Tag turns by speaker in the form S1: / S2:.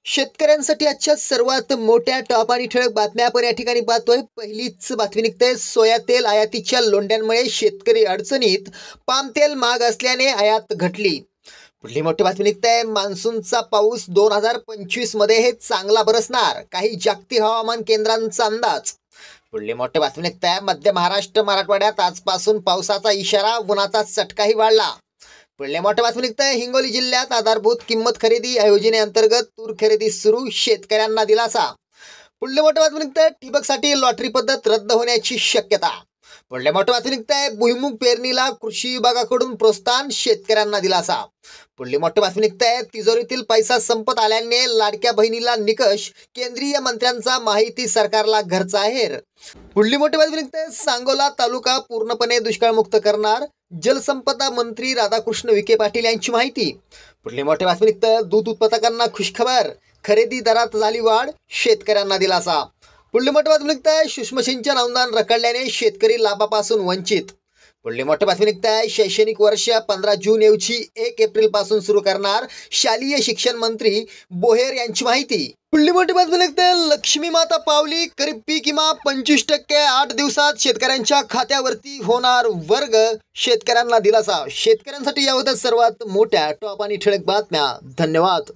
S1: शेतकऱ्यांसाठी आजच्या सर्वात मोठ्या टॉप आणि ठळक बातम्या आपण या ठिकाणी पाहतोय। पहिलीच बातमी निघते, सोया तेल आयातीच्या लोंढ्यांमुळे शेतकरी अडचणीत, पाम तेल महाग असल्याने आयात घटली। पुढली मोठी बातमी निघते, मान्सूनचा पाऊस 2025 मध्ये हे चांगला बरसणार, काही जागतिक हवामान केंद्रांचा अंदाज। पुढली मोठी बातमी निघते, मध्य महाराष्ट्र मराठवाड्यात आजपासून पावसाचा इशारा, उन्हाचा चटकाही वाढला। पुढल्या मोठ्या बातमी निघताय, हिंगोली जिल्ह्यात आधारभूत किंमत खरेदी या योजनेअंतर्गत तूर खरेदी सुरू, शेतकऱ्यांना दिलासा। पुढल्या मोठ्या बातमी निघताय, ठिबकसाठी लॉटरी पद्धत रद्द होण्याची शक्यता। पुढल्या मोठ्या बातमी निघताय, भुईमुग पेरणीला कृषी विभागाकडून प्रोत्साहन, शेतकऱ्यांना दिलासा। पुढली मोठी बातमी निघताय, तिजोरीतील पैसा संपत आल्याने लाडक्या बहिणीला निकष, केंद्रीय मंत्र्यांचा माहिती सरकारला घरचा आहेर। पुढली मोठी बातमी निघताय, सांगोला तालुका पूर्णपणे दुष्काळमुक्त करणार, जलसंपदा मंत्री राधाकृष्ण विखे पाटील यांची माहिती। पुढली मोठी बातमी निघताय, दूध उत्पादकांना खुशखबर, खरेदी दरात झाली वाढ, शेतकऱ्यांना दिलासा। पुढली मोठी बातमी निघताय, सूक्ष्म सिंचन अनुदान रखडल्याने शेतकरी लाभापासून वंचित। पुढली मोठी बातमी निघताय, शैक्षणिक वर्ष 15 जून ऐवजी 1 एप्रिल पासून सुरू करणार, शालेय शिक्षण मंत्री बोहेर यांची माहिती। पुढली मोठी बातमी निघताय, लक्ष्मी माता पावली, खरीप पीक विमा 25% 8 दिवसात शेतकऱ्यांच्या खात्यावरती होणार वर्ग, शेतकऱ्यांना दिलासा। शेतकऱ्यांसाठी या होत्या सर्वात मोठ्या टॉप आणि ठळक बातम्या। धन्यवाद।